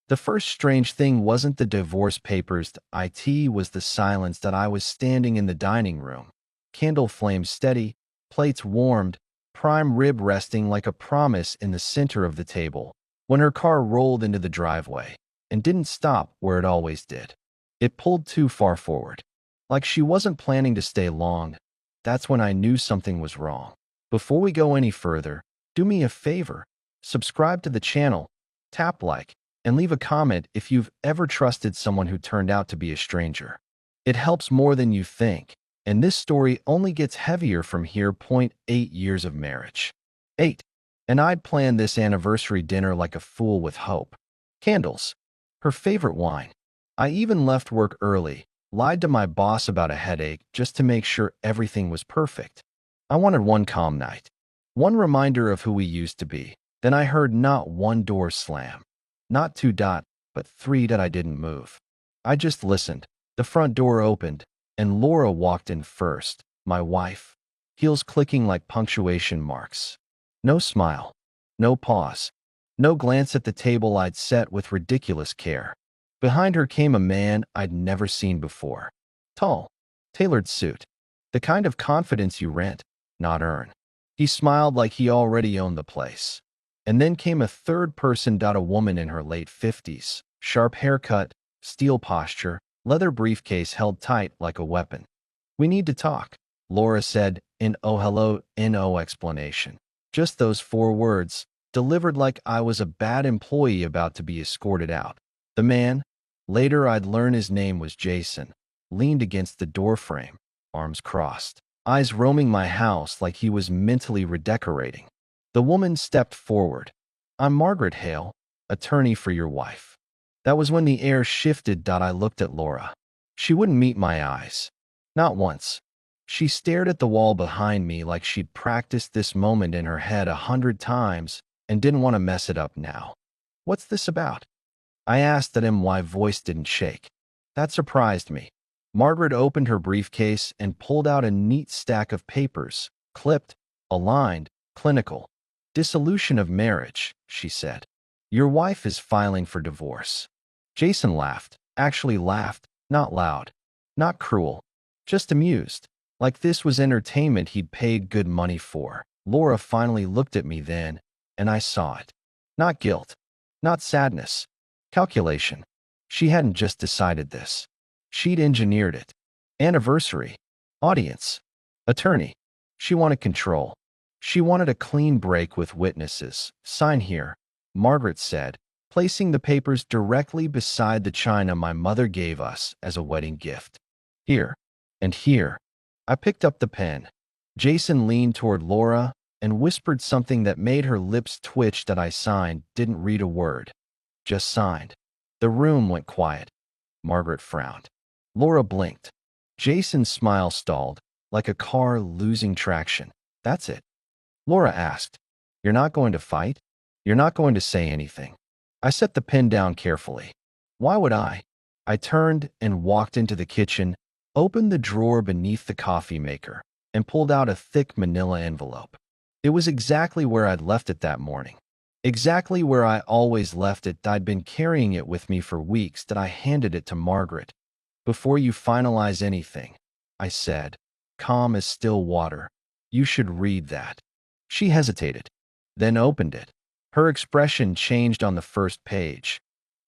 The first strange thing wasn't the divorce papers, it was the silence that I was standing in the dining room. Candle flames steady, plates warmed, prime rib resting like a promise in the center of the table, when her car rolled into the driveway and didn't stop where it always did. It pulled too far forward, like she wasn't planning to stay long. That's when I knew something was wrong. Before we go any further, do me a favor, subscribe to the channel, tap like, and leave a comment if you've ever trusted someone who turned out to be a stranger. It helps more than you think, and this story only gets heavier from here. Point 8 years of marriage. 8. And I'd planned this anniversary dinner like a fool with hope. Candles. Her favorite wine. I even left work early, lied to my boss about a headache just to make sure everything was perfect. I wanted one calm night, one reminder of who we used to be. Then I heard not one door slam. Not two, but three. I didn't move. I just listened. The front door opened, and Laura walked in first, my wife, heels clicking like punctuation marks. No smile, no pause, no glance at the table I'd set with ridiculous care. Behind her came a man I'd never seen before. Tall, tailored suit, the kind of confidence you rent, not earn. He smiled like he already owned the place. And then came a third person, a woman in her late 50s, sharp haircut, steel posture, leather briefcase held tight like a weapon. "We need to talk," Laura said in oh hello, no explanation. Just those 4 words, delivered like I was a bad employee about to be escorted out. The man, later I'd learn his name was Jason, leaned against the doorframe, arms crossed, eyes roaming my house like he was mentally redecorating. The woman stepped forward. "I'm Margaret Hale, attorney for your wife." That was when the air shifted. I looked at Laura. She wouldn't meet my eyes. Not once. She stared at the wall behind me like she'd practiced this moment in her head 100 times and didn't want to mess it up now. "What's this about?" I asked at him. My voice didn't shake. That surprised me. Margaret opened her briefcase and pulled out a neat stack of papers, clipped, aligned, clinical. "Dissolution of marriage," she said. "Your wife is filing for divorce." Jason laughed, actually laughed, not loud, not cruel, just amused, like this was entertainment he'd paid good money for. Laura finally looked at me then, and I saw it. Not guilt, not sadness, calculation. She hadn't just decided this. She'd engineered it. Anniversary, audience, attorney. She wanted control. She wanted a clean break with witnesses. "Sign here," Margaret said, placing the papers directly beside the china my mother gave us as a wedding gift. "Here, and here." I picked up the pen. Jason leaned toward Laura and whispered something that made her lips twitch. That I signed, didn't read a word. Just signed. The room went quiet. Margaret frowned. Laura blinked. Jason's smile stalled, like a car losing traction. "That's it?" Laura asked. "You're not going to fight? You're not going to say anything?" I set the pen down carefully. Why would I? I turned and walked into the kitchen, opened the drawer beneath the coffee maker, and pulled out a thick manila envelope. It was exactly where I'd left it that morning. Exactly where I always left it. I'd been carrying it with me for weeks. That I handed it to Margaret. "Before you finalize anything," I said, calm as still water, "you should read that." She hesitated, then opened it. Her expression changed on the first page.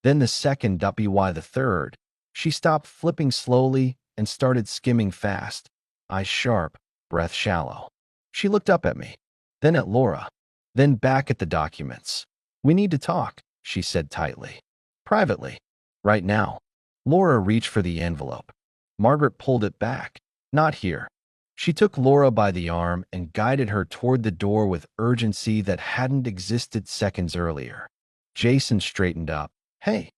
Then the second, by the third. She stopped flipping slowly and started skimming fast, eyes sharp, breath shallow. She looked up at me, then at Laura, then back at the documents. "We need to talk," she said tightly. "Privately. Right now." Laura reached for the envelope. Margaret pulled it back. "Not here." She took Laura by the arm and guided her toward the door with urgency that hadn't existed seconds earlier. Jason straightened up. "Hey,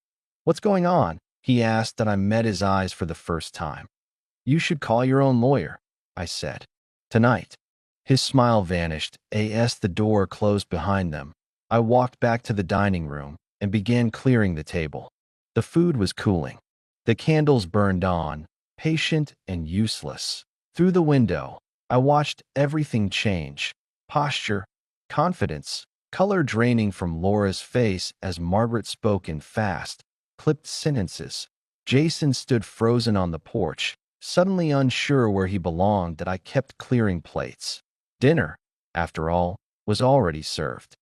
what's going on?" he asked. That I met his eyes for the first time. "You should call your own lawyer," I said. "Tonight." His smile vanished as the door closed behind them. I walked back to the dining room and began clearing the table. The food was cooling. The candles burned on, patient and useless. Through the window, I watched everything change. Posture, confidence, color draining from Laura's face as Margaret spoke in fast, clipped sentences. Jason stood frozen on the porch, suddenly unsure where he belonged that I kept clearing plates. Dinner, after all, was already served.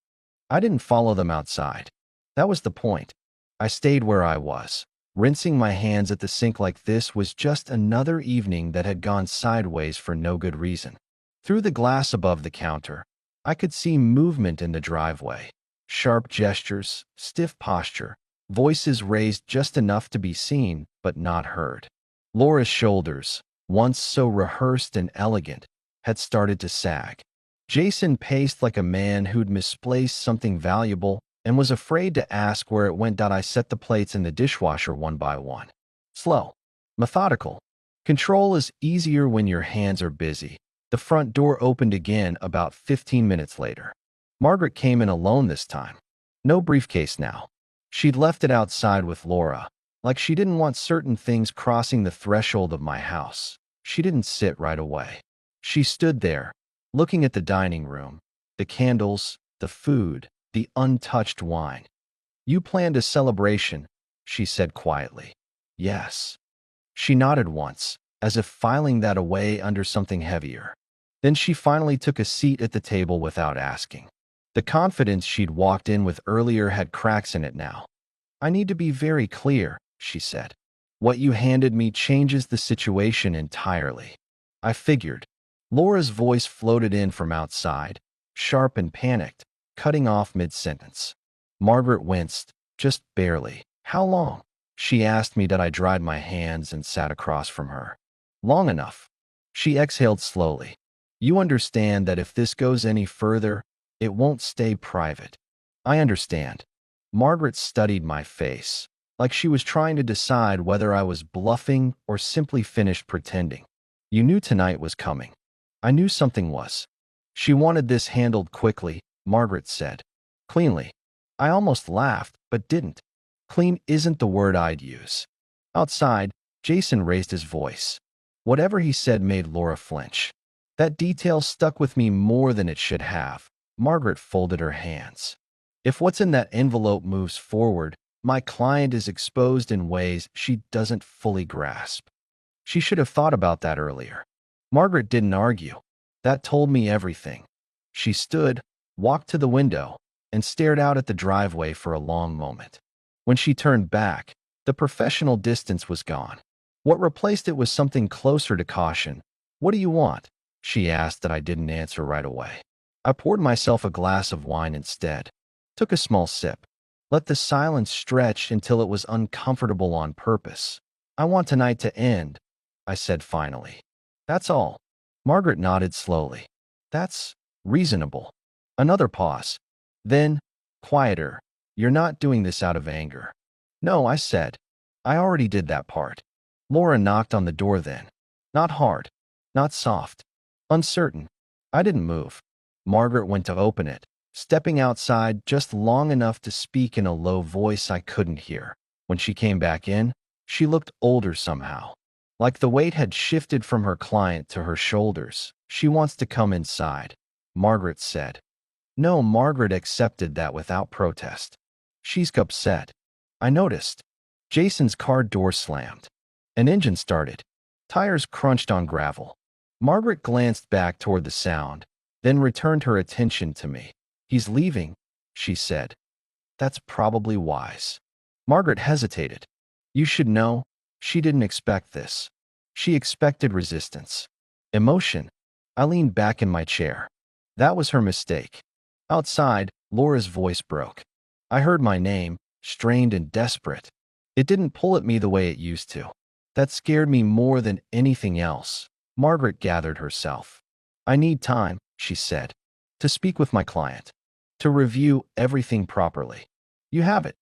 I didn't follow them outside. That was the point. I stayed where I was. Rinsing my hands at the sink like this was just another evening that had gone sideways for no good reason. Through the glass above the counter, I could see movement in the driveway. Sharp gestures, stiff posture, voices raised just enough to be seen but not heard. Laura's shoulders, once so rehearsed and elegant, had started to sag. Jason paced like a man who'd misplaced something valuable and was afraid to ask where it went. I set the plates in the dishwasher one by one. Slow, methodical. Control is easier when your hands are busy. The front door opened again about 15 minutes later. Margaret came in alone this time. No briefcase now. She'd left it outside with Laura, like she didn't want certain things crossing the threshold of my house. She didn't sit right away. She stood there, looking at the dining room, the candles, the food, the untouched wine. "You planned a celebration," she said quietly. "Yes." She nodded once, as if filing that away under something heavier. Then she finally took a seat at the table without asking. The confidence she'd walked in with earlier had cracks in it now. "I need to be very clear," she said. "What you handed me changes the situation entirely." I figured. Laura's voice floated in from outside, sharp and panicked, cutting off mid-sentence. Margaret winced, just barely. "How long?" She asked me that. I dried my hands and sat across from her. "Long enough." She exhaled slowly. "You understand that if this goes any further, it won't stay private." "I understand." Margaret studied my face, like she was trying to decide whether I was bluffing or simply finished pretending. "You knew tonight was coming." "I knew something was." "She wanted this handled quickly," Margaret said. "Cleanly." I almost laughed, but didn't. Clean isn't the word I'd use. Outside, Jason raised his voice. Whatever he said made Laura flinch. That detail stuck with me more than it should have. Margaret folded her hands. "If what's in that envelope moves forward, my client is exposed in ways she doesn't fully grasp." She should have thought about that earlier. Margaret didn't argue. That told me everything. She stood, walked to the window, and stared out at the driveway for a long moment. When she turned back, the professional distance was gone. What replaced it was something closer to caution. "What do you want?" she asked that I didn't answer right away. I poured myself a glass of wine instead. Took a small sip. Let the silence stretch until it was uncomfortable on purpose. "I want tonight to end," I said finally. "That's all." Margaret nodded slowly. "That's reasonable." Another pause. Then, quieter. "You're not doing this out of anger." "No," I said. "I already did that part." Laura knocked on the door then. Not hard. Not soft. Uncertain. I didn't move. Margaret went to open it, stepping outside just long enough to speak in a low voice I couldn't hear. When she came back in, she looked older somehow. Like the weight had shifted from her client to her shoulders. "She wants to come inside," Margaret said. No, Margaret accepted that without protest. "She's upset." I noticed. Jason's car door slammed. An engine started. Tires crunched on gravel. Margaret glanced back toward the sound, then returned her attention to me. "He's leaving," she said. "That's probably wise." Margaret hesitated. "You should know." She didn't expect this. She expected resistance. Emotion. I leaned back in my chair. That was her mistake. Outside, Laura's voice broke. I heard my name, strained and desperate. It didn't pull at me the way it used to. That scared me more than anything else. Margaret gathered herself. "I need time," she said, "to speak with my client, to review everything properly." "You have it."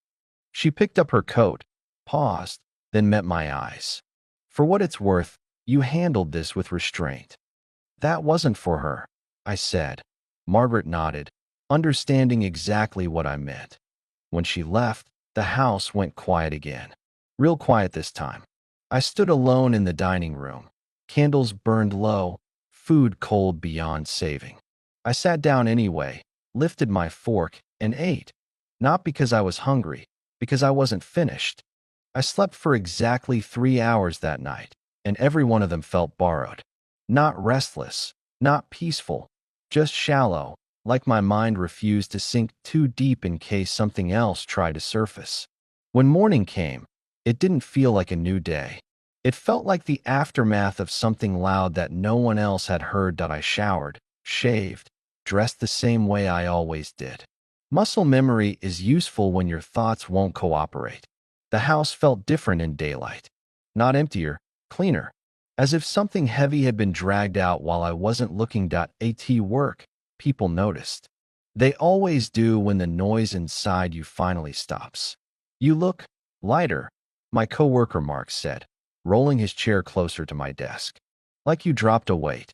She picked up her coat, paused, then met my eyes. "For what it's worth, you handled this with restraint." "That wasn't for her," I said. Margaret nodded, understanding exactly what I meant. When she left, the house went quiet again. Real quiet this time. I stood alone in the dining room. Candles burned low, food cold beyond saving. I sat down anyway, lifted my fork, and ate. Not because I was hungry, because I wasn't finished. I slept for exactly 3 hours that night, and every one of them felt borrowed. Not restless, not peaceful, just shallow, like my mind refused to sink too deep in case something else tried to surface. When morning came, it didn't feel like a new day. It felt like the aftermath of something loud that no one else had heard. That I showered, shaved, dressed the same way I always did. Muscle memory is useful when your thoughts won't cooperate. The house felt different in daylight. Not emptier, cleaner. As if something heavy had been dragged out while I wasn't looking. At work, people noticed. They always do when the noise inside you finally stops. You look lighter, my coworker Mark said, rolling his chair closer to my desk. Like you dropped a weight.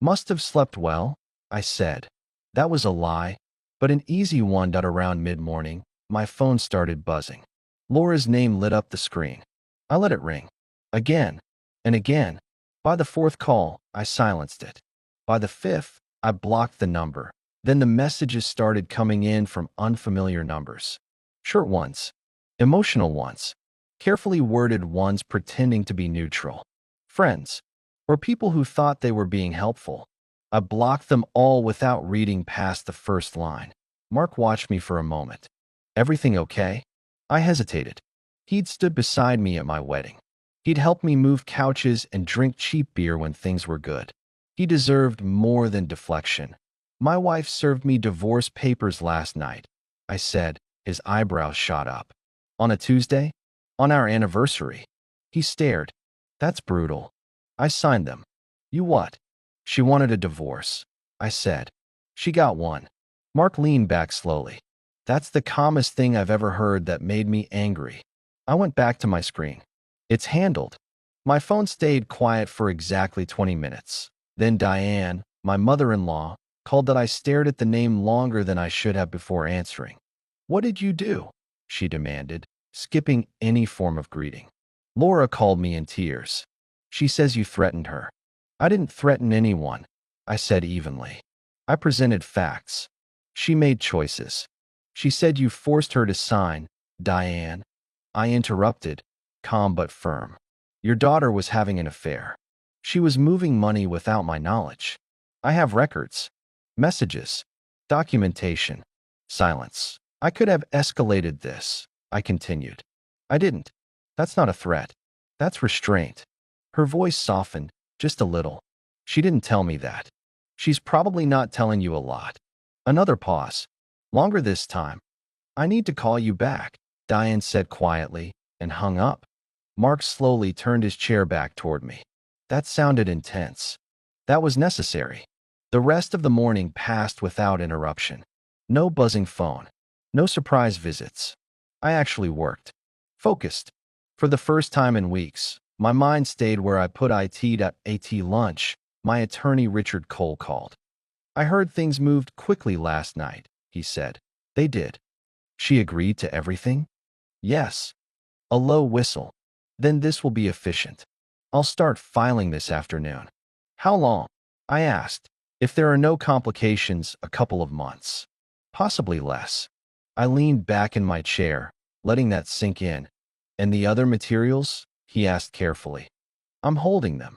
Must have slept well, I said. That was a lie, but an easy one. Around mid-morning, my phone started buzzing. Laura's name lit up the screen. I let it ring. Again and again. By the fourth call, I silenced it. By the fifth, I blocked the number. Then the messages started coming in from unfamiliar numbers. Short ones, emotional ones, carefully worded ones pretending to be neutral. Friends, or people who thought they were being helpful. I blocked them all without reading past the first line. Mark watched me for a moment. Everything okay? I hesitated. He'd stood beside me at my wedding. He'd helped me move couches and drink cheap beer when things were good. He deserved more than deflection. My wife served me divorce papers last night, I said. His eyebrows shot up. On a Tuesday? On our anniversary. He stared. That's brutal. I signed them. You what? She wanted a divorce, I said. She got one. Mark leaned back slowly. That's the calmest thing I've ever heard. That made me angry. I went back to my screen. It's handled. My phone stayed quiet for exactly 20 minutes. Then Diane, my mother-in-law, called. That I stared at the name longer than I should have before answering. What did you do? She demanded, skipping any form of greeting. Laura called me in tears. She says you threatened her. I didn't threaten anyone, I said evenly. I presented facts. She made choices. She said you forced her to sign, Diane. I interrupted, calm but firm. Your daughter was having an affair. She was moving money without my knowledge. I have records, messages, documentation. Silence. I could have escalated this, I continued. I didn't. That's not a threat. That's restraint. Her voice softened, just a little. She didn't tell me that. She's probably not telling you a lot. Another pause. Longer this time. I need to call you back, Diane said quietly, and hung up. Mark slowly turned his chair back toward me. That sounded intense. That was necessary. The rest of the morning passed without interruption. No buzzing phone. No surprise visits. I actually worked. Focused. For the first time in weeks, my mind stayed where I put it. At lunch, my attorney Richard Cole called. I heard things moved quickly last night, he said. They did. She agreed to everything? Yes. A low whistle. Then this will be efficient. I'll start filing this afternoon. How long? I asked. If there are no complications, a couple of months. Possibly less. I leaned back in my chair, letting that sink in. And the other materials? He asked carefully. I'm holding them.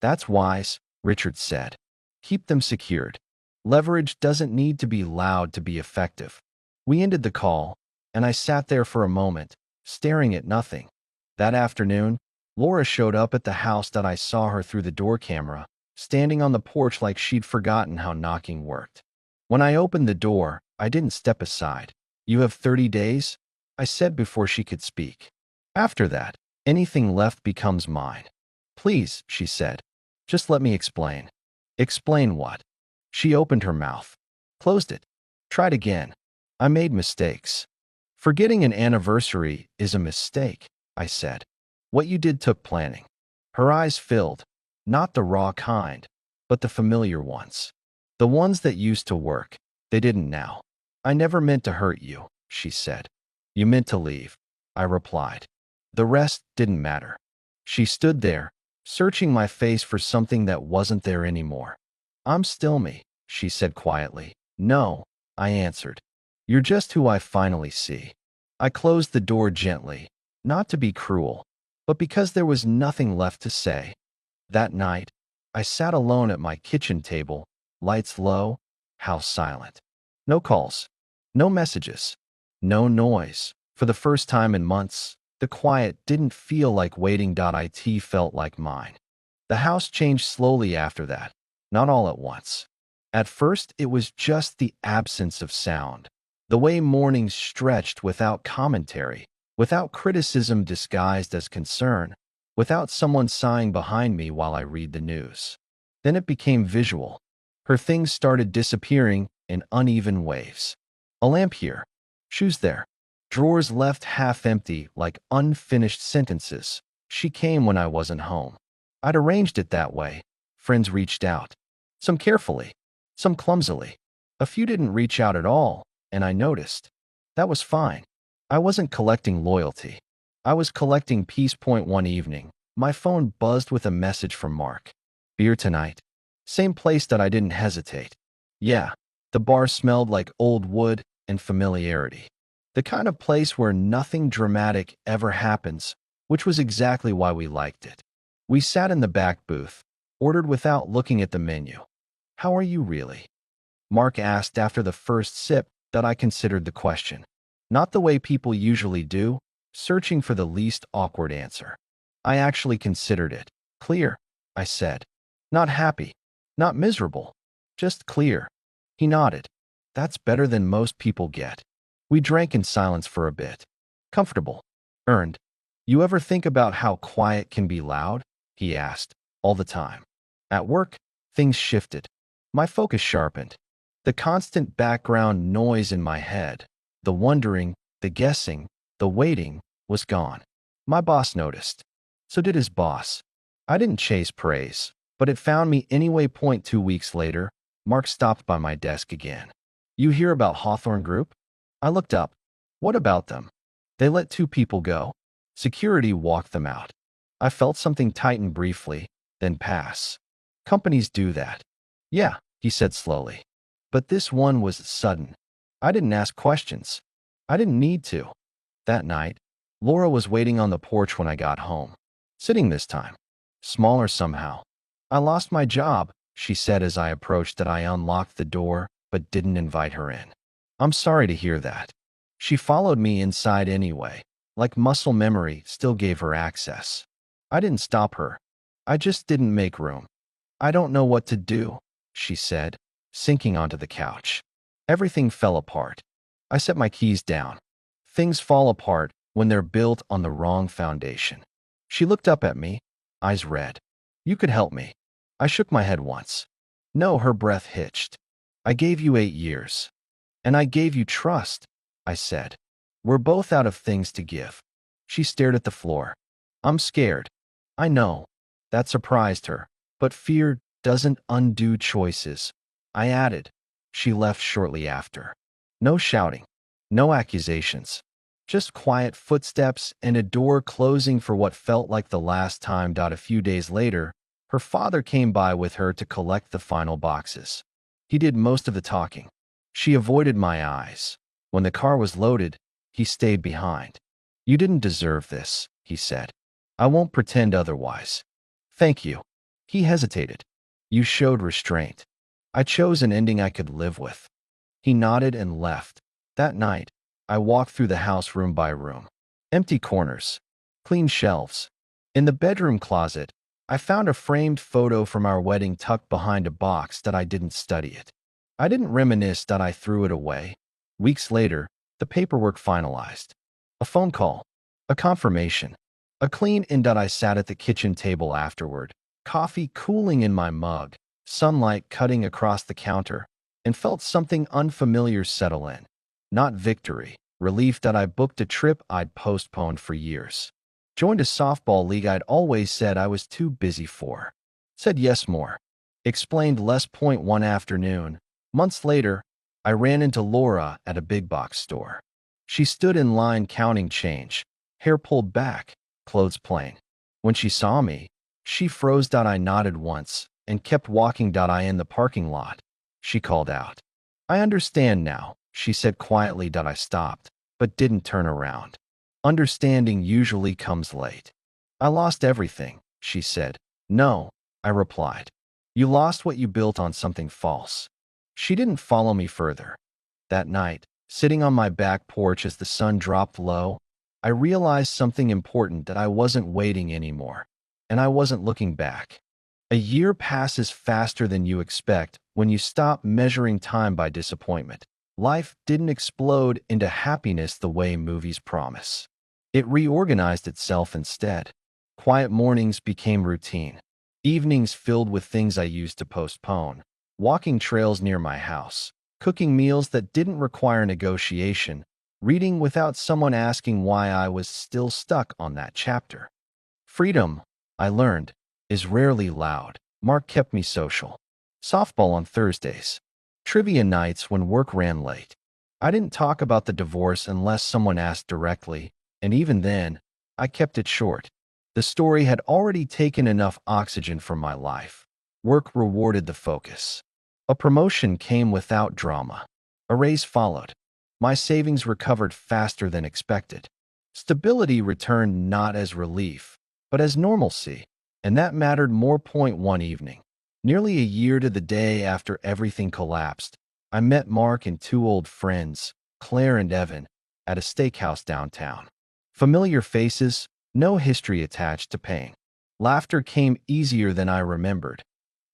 That's wise, Richard said. Keep them secured. Leverage doesn't need to be loud to be effective. We ended the call, and I sat there for a moment, staring at nothing. That afternoon, Laura showed up at the house. I saw her through the door camera, standing on the porch like she'd forgotten how knocking worked. When I opened the door, I didn't step aside. You have 30 days? I said before she could speak. After that, anything left becomes mine. Please, she said. Just let me explain. Explain what? She opened her mouth. Closed it. Tried again. I made mistakes. Forgetting an anniversary is a mistake, I said. What you did took planning. Her eyes filled. Not the raw kind, but the familiar ones. The ones that used to work. They didn't now. I never meant to hurt you, she said. You meant to leave, I replied. The rest didn't matter. She stood there, searching my face for something that wasn't there anymore. I'm still me, she said quietly. No, I answered. You're just who I finally see. I closed the door gently, not to be cruel, but because there was nothing left to say. That night, I sat alone at my kitchen table, lights low, house silent. No calls, no messages, no noise. For the first time in months, the quiet didn't feel like waiting. It felt like mine. The house changed slowly after that, not all at once. At first, it was just the absence of sound, the way mornings stretched without commentary, without criticism disguised as concern, without someone sighing behind me while I read the news. Then it became visual. Her things started disappearing in uneven waves. A lamp here, shoes there, drawers left half empty like unfinished sentences. She came when I wasn't home. I'd arranged it that way. Friends reached out. Some carefully, some clumsily. A few didn't reach out at all, and I noticed. That was fine. I wasn't collecting loyalty. I was collecting peace. One evening, my phone buzzed with a message from Mark. Beer tonight. Same place that I didn't hesitate. Yeah, the bar smelled like old wood and familiarity. The kind of place where nothing dramatic ever happens, which was exactly why we liked it. We sat in the back booth, ordered without looking at the menu. How are you really? Mark asked after the first sip. That I considered the question. Not the way people usually do, searching for the least awkward answer. I actually considered it. Clear, I said. Not happy, not miserable, just clear. He nodded. That's better than most people get. We drank in silence for a bit. Comfortable. Earned. You ever think about how quiet can be loud? He asked. All the time. At work, things shifted. My focus sharpened. The constant background noise in my head, the wondering, the guessing, the waiting, was gone. My boss noticed. So did his boss. I didn't chase praise, but it found me anyway. 2 weeks later, Mark stopped by my desk again. You hear about Hawthorne Group? I looked up. What about them? They let 2 people go. Security walked them out. I felt something tighten briefly, then pass. Companies do that. Yeah, he said slowly. But this one was sudden. I didn't ask questions. I didn't need to. That night, Laura was waiting on the porch when I got home. Sitting this time. Smaller somehow. I lost my job, she said as I approached. I unlocked the door, but didn't invite her in. I'm sorry to hear that. She followed me inside anyway, like muscle memory still gave her access. I didn't stop her. I just didn't make room. I don't know what to do, she said, sinking onto the couch. Everything fell apart. I set my keys down. Things fall apart when they're built on the wrong foundation. She looked up at me, eyes red. You could help me. I shook my head once. No, her breath hitched. I gave you 8 years. And I gave you trust, I said. We're both out of things to give. She stared at the floor. I'm scared. I know. That surprised her. But fear doesn't undo choices. I added. She left shortly after. No shouting. No accusations. Just quiet footsteps and a door closing for what felt like the last time. A few days later, her father came by with her to collect the final boxes. He did most of the talking. She avoided my eyes. When the car was loaded, he stayed behind. You didn't deserve this, he said. I won't pretend otherwise. Thank you. He hesitated. You showed restraint. I chose an ending I could live with. He nodded and left. That night, I walked through the house room by room. Empty corners. Clean shelves. In the bedroom closet, I found a framed photo from our wedding tucked behind a box that I didn't study it. I didn't reminisce. I threw it away. Weeks later, the paperwork finalized. A phone call. A confirmation. A clean in. I sat at the kitchen table afterward, coffee cooling in my mug, sunlight cutting across the counter, and felt something unfamiliar settle in. Not victory, relief. I booked a trip I'd postponed for years. Joined a softball league I'd always said I was too busy for. Said yes more. Explained less. One afternoon, months later, I ran into Laura at a big box store. She stood in line counting change, hair pulled back, clothes plain. When she saw me, she froze. I nodded once and kept walking. In the parking lot, she called out. I understand now. she said quietly that I stopped, but didn't turn around. Understanding usually comes late. I lost everything, she said. No, I replied. You lost what you built on something false. She didn't follow me further. That night, sitting on my back porch as the sun dropped low, I realized something important, that I wasn't waiting anymore, and I wasn't looking back. A year passes faster than you expect when you stop measuring time by disappointment. Life didn't explode into happiness the way movies promise. It reorganized itself instead. Quiet mornings became routine. Evenings filled with things I used to postpone. Walking trails near my house. Cooking meals that didn't require negotiation. Reading without someone asking why I was still stuck on that chapter. Freedom, I learned, is rarely loud. Mark kept me social. Softball on Thursdays. Trivia nights when work ran late. I didn't talk about the divorce unless someone asked directly, and even then, I kept it short. The story had already taken enough oxygen from my life. Work rewarded the focus. A promotion came without drama. A raise followed. My savings recovered faster than expected. Stability returned not as relief, but as normalcy, and that mattered more. One evening, nearly a year to the day after everything collapsed, I met Mark and two old friends, Claire and Evan, at a steakhouse downtown. Familiar faces, no history attached to pain. Laughter came easier than I remembered.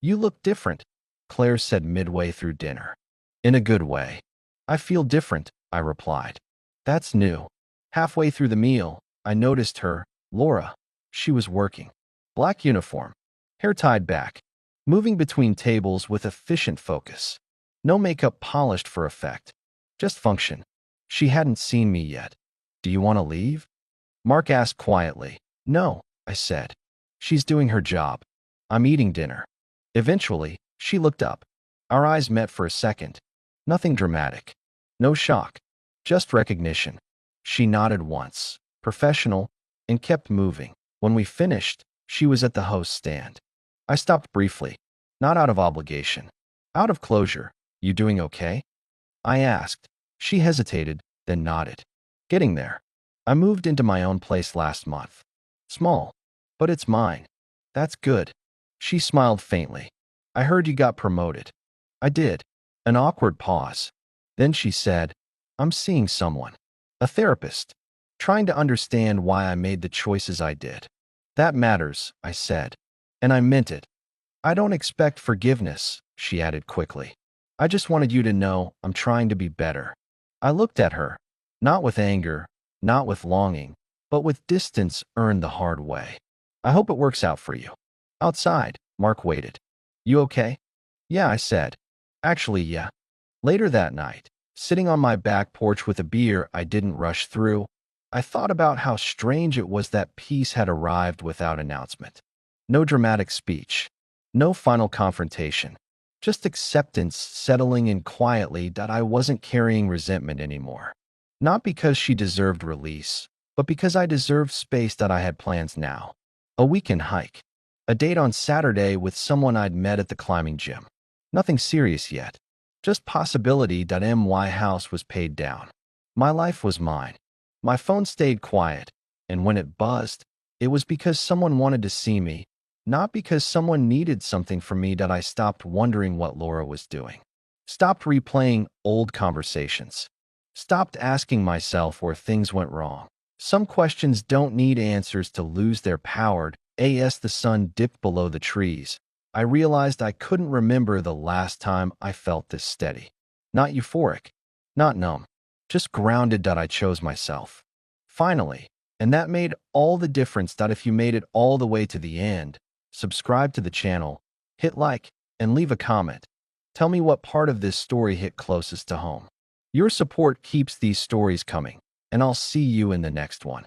You look different, Claire said midway through dinner. In a good way. I feel different, I replied. That's new. Halfway through the meal, I noticed her, Laura. She was working. Black uniform, hair tied back, moving between tables with efficient focus. No makeup polished for effect. Just function. She hadn't seen me yet. Do you want to leave? Mark asked quietly. No, I said. She's doing her job. I'm eating dinner. Eventually, she looked up. Our eyes met for a second. Nothing dramatic. No shock. Just recognition. She nodded once, professional, and kept moving. When we finished, she was at the host's stand. I stopped briefly, not out of obligation, out of closure. You doing okay? I asked. She hesitated, then nodded. Getting there. I moved into my own place last month. Small, but it's mine. That's good. She smiled faintly. I heard you got promoted. I did. An awkward pause. Then she said, I'm seeing someone. A therapist. Trying to understand why I made the choices I did. That matters, I said. And I meant it. I don't expect forgiveness, she added quickly. I just wanted you to know I'm trying to be better. I looked at her, not with anger, not with longing, but with distance earned the hard way. I hope it works out for you. Outside, Mark waited. You okay? Yeah, I said. Actually, yeah. Later that night, sitting on my back porch with a beer I didn't rush through, I thought about how strange it was that peace had arrived without announcement. No dramatic speech. No final confrontation. Just acceptance settling in quietly that I wasn't carrying resentment anymore. Not because she deserved release, but because I deserved space. That I had plans now. A weekend hike. A date on Saturday with someone I'd met at the climbing gym. Nothing serious yet. Just possibility that my house was paid down. My life was mine. My phone stayed quiet, and when it buzzed, it was because someone wanted to see me, not because someone needed something from me. That I stopped wondering what Laura was doing. Stopped replaying old conversations. Stopped asking myself where things went wrong. Some questions don't need answers to lose their power. As the sun dipped below the trees, I realized I couldn't remember the last time I felt this steady. Not euphoric, not numb, just grounded. That I chose myself. Finally, and that made all the difference. That if you made it all the way to the end, subscribe to the channel, hit like, and leave a comment. Tell me what part of this story hit closest to home. Your support keeps these stories coming, and I'll see you in the next one.